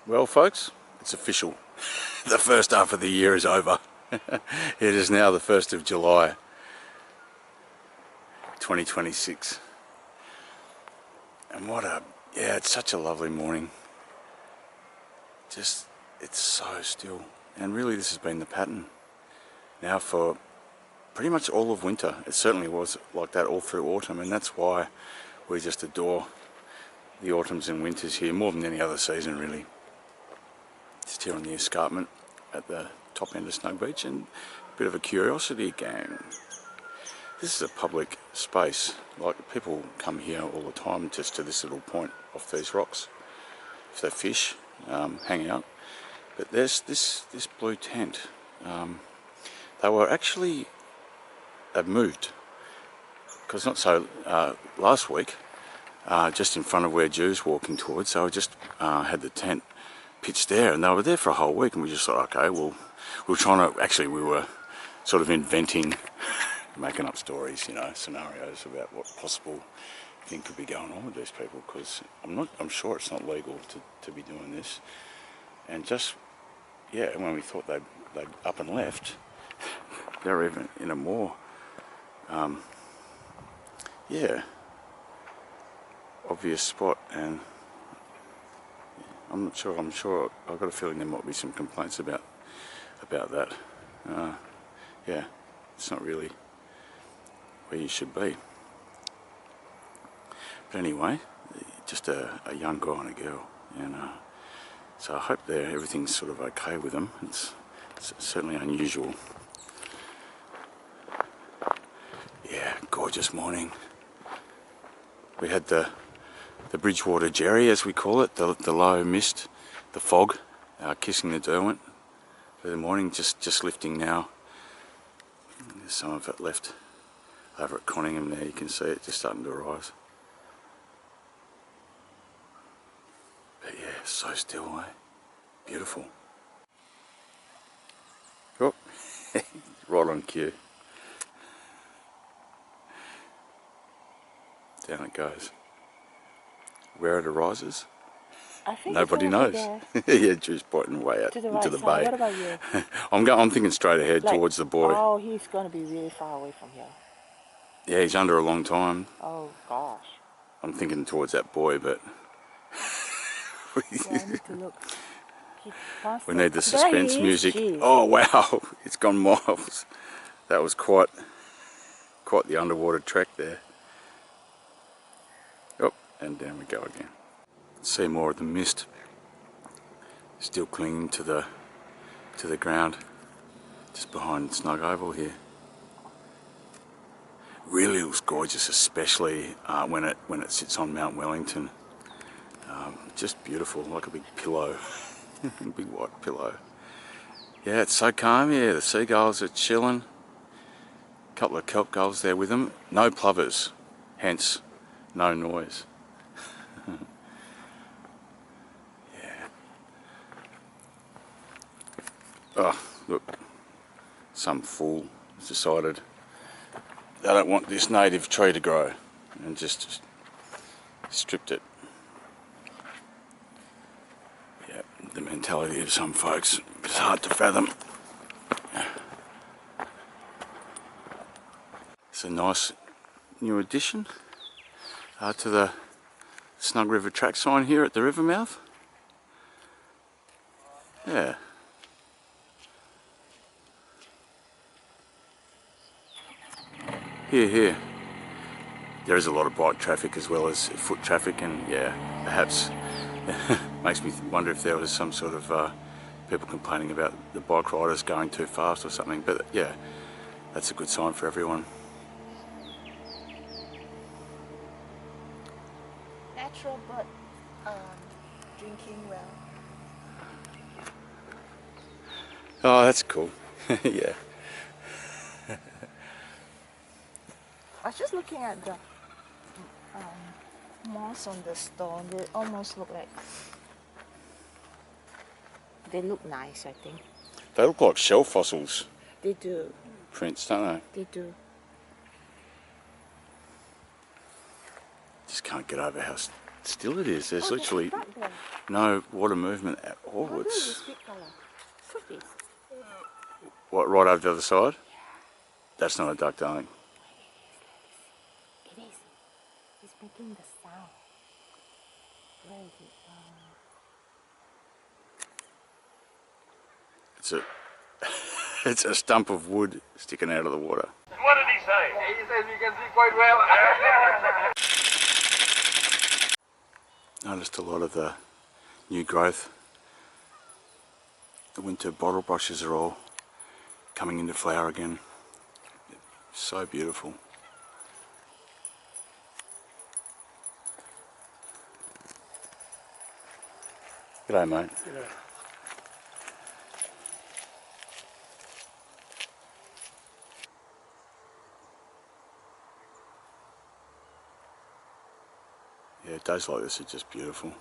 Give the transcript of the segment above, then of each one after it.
Well folks, it's official. The first half of the year is over. It is now the 1st of July 2026. And it's such a lovely morning. It's so still. And really this has been the pattern now for pretty much all of winter. It certainly was like that all through autumn, and that's why we just adore the autumns and winters here more than any other season really. Just here on the escarpment at the top end of Snug Beach, and a bit of a curiosity game. This is a public space, like people come here all the time just to this little point off these rocks if they fish, hang out. But there's this blue tent. They were actually, they've moved, because not so last week, just in front of where Ju's walking towards, so I just had the tent pitched there, and they were there for a whole week, and we just thought, okay, well, we were sort of inventing, making up stories, scenarios about what possible thing could be going on with these people, because I'm sure it's not legal to be doing this. And just, when we thought they'd up and left, they're even in a more, obvious spot, and I'm sure I've got a feeling there might be some complaints about that. It's not really where you should be. But anyway, just a young guy and a girl, and so I hope everything's sort of okay with them. It's certainly unusual. Yeah, gorgeous morning. We had the Bridgewater Jerry, as we call it, the low mist, the fog, kissing the Derwent for the morning, just lifting now. There's some of it left over at Conningham there, you can see it just starting to rise. But yeah, so still, beautiful. Oh, right on cue. Down it goes. Where it arises, I think nobody knows. Yeah, Ju's pointing way out into the bay. What about you? I'm thinking straight ahead towards the buoy. Oh, he's going to be really far away from here. Yeah, he's under a long time. Oh gosh. I'm thinking towards that buoy, but I need to look. we need the suspense music. Oh wow, it's gone miles. That was quite the underwater trek there. Oh, and down we go again. See more of the mist still clinging to the ground just behind Snug Oval here. Really looks gorgeous, especially when it sits on Mount Wellington. Just beautiful, like a big pillow, a big white pillow. Yeah, it's so calm here. The seagulls are chilling. A couple of kelp gulls there with them. No plovers, hence no noise. Oh, look, some fool has decided they don't want this native tree to grow and just stripped it. Yeah, the mentality of some folks is hard to fathom. It's a nice new addition to the Snug River track sign here at the river mouth. Yeah. Here. There is a lot of bike traffic as well as foot traffic, and perhaps makes me wonder if there was some sort of people complaining about the bike riders going too fast or something, but yeah, that's a good sign for everyone. Natural, but drinking well. Oh, that's cool. Yeah. I was just looking at the moss on the stone. They almost look like, they look nice, I think. They look like shell fossils. They do. Prints, don't they? They do. Just can't get over how Still it is. There's literally Back there. no water movement at all. What is It's this big colour? Cookies. what, right over the other side? That's not a duck, darling. It is. It's making the sound. Where is it? It's a it's a stump of wood sticking out of the water. What did he say? He says we can see quite well. Noticed a lot of the new growth. The winter bottle brushes are all coming into flower again. So beautiful. G'day, mate. G'day. Yeah, days like this are just beautiful.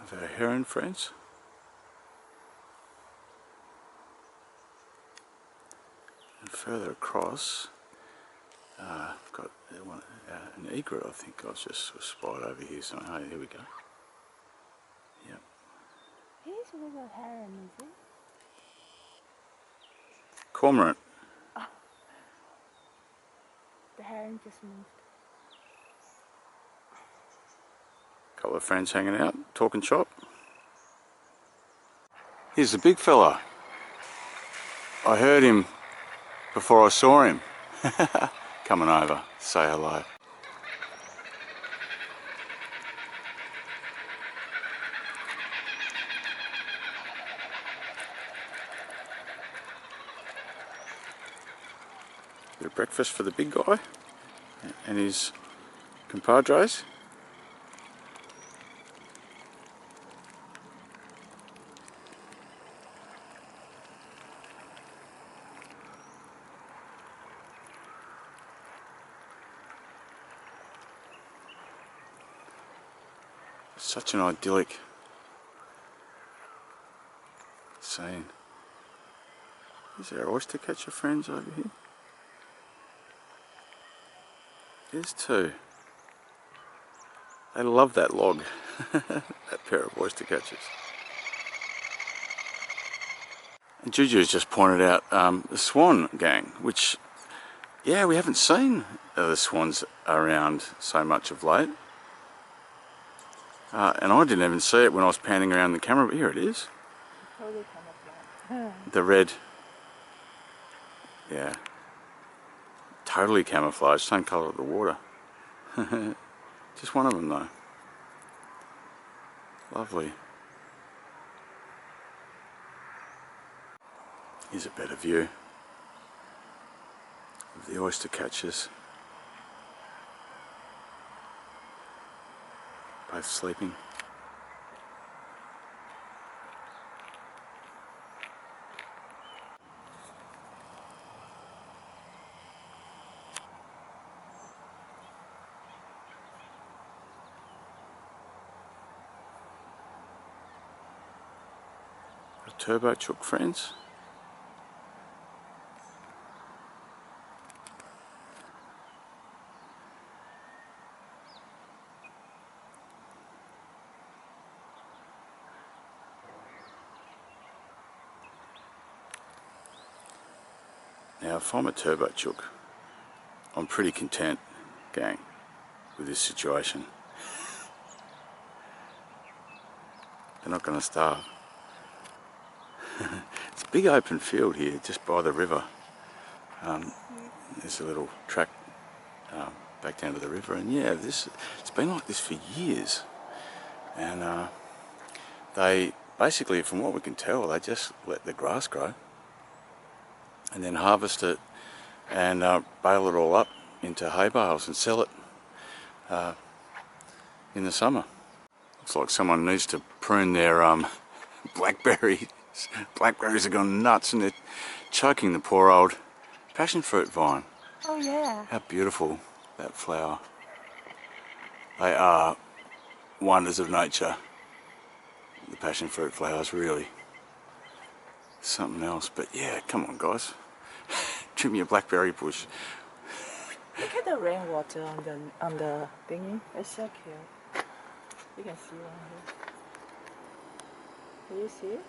Of our heron friends. And further across, I've got an egret, I think I've just spied over here. So, hey, here we go. Yep. It is a little heron, is it? Cormorant. The heron just moved. Couple of friends hanging out, talking shop. Here's the big fella. I heard him before I saw him. Coming over, say hello. Bit of breakfast for the big guy and his compadres. Such an idyllic scene. Is our oyster catcher friends over here? There's two. They love that log, that pair of oyster catchers. And Juju's just pointed out the swan gang, which, yeah, we haven't seen the swans around so much of late. And I didn't even see it when I was panning around the camera, but here it is. Totally camouflage. The red. Yeah. Totally camouflaged, same colour of the water. Just one of them though. Lovely. Here's a better view of the oyster catchers. Both sleeping. The turbo chook friends. Now if I'm a turbo chook, I'm pretty content, gang, with this situation. They're not going to starve. It's a big open field here, just by the river. There's a little track back down to the river, and yeah, it's been like this for years. And they basically, from what we can tell, they just let the grass grow and then harvest it and bale it all up into hay bales and sell it in the summer. Looks like someone needs to prune their blackberry Blackberries have gone nuts and they're choking the poor old passion fruit vine. Oh yeah. How beautiful that flower. They are wonders of nature. The passion fruit flowers, really. Something else, but yeah, come on guys. Trim your blackberry bush. Look at the rainwater on the thingy. It's so cute. You can see one here. Can you see it?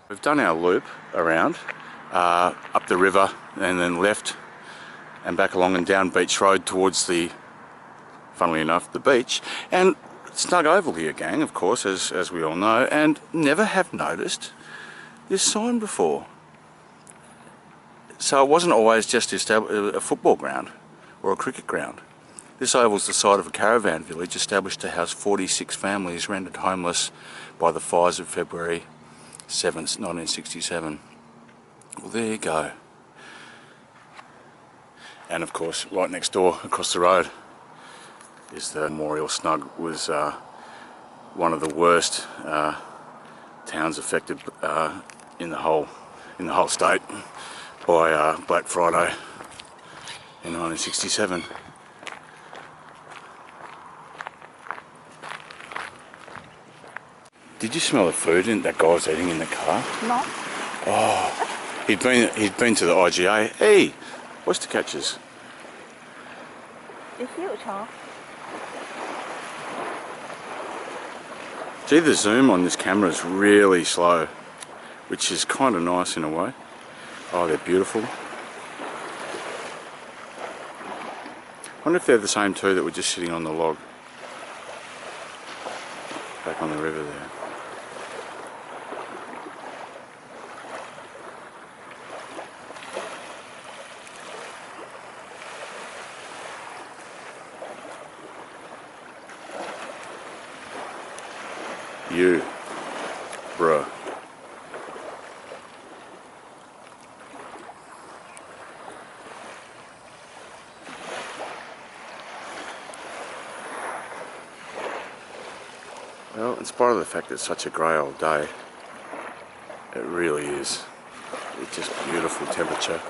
We've done our loop around, up the river and then left and back along and down Beach Road towards the, funnily enough, the beach. And Snug Oval here, gang, of course, as we all know, and never have noticed this sign before. So it wasn't always just a football ground or a cricket ground. This oval's the site of a caravan village established to house 46 families rendered homeless by the fires of February 7th, 1967. Well, there you go. And of course, right next door, across the road, is the memorial. Snug was one of the worst towns affected in the whole state by Black Friday in 1967. Did you smell the food that guy was eating in the car? No. Oh, he'd been to the IGA. Hey, oyster catchers. It's huge, huh? Gee, the zoom on this camera is really slow, which is kind of nice in a way. Oh, they're beautiful. I wonder if they're the same two that were just sitting on the log back on the river there. You, bruh. Well, in spite of the fact that it's such a grey old day, it really is. It's just beautiful temperature.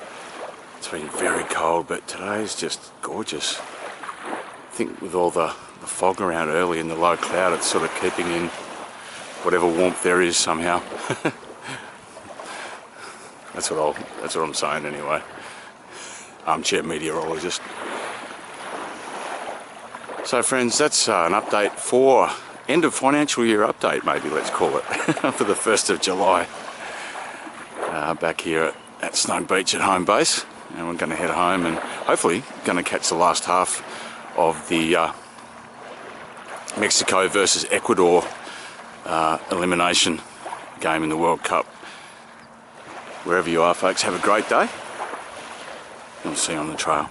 It's been very cold, but today's just gorgeous. I think with all the fog around early and the low cloud, it's sort of keeping in whatever warmth there is somehow. That's what I'm saying anyway. Armchair meteorologist. So friends, that's an update for end of financial year update, maybe let's call it, for the 1st of July. Back here at Snug Beach at home base, and we're going to head home and hopefully going to catch the last half of the Mexico versus Ecuador elimination game in the World Cup. Wherever you are, folks, have a great day, and we'll see you on the trail.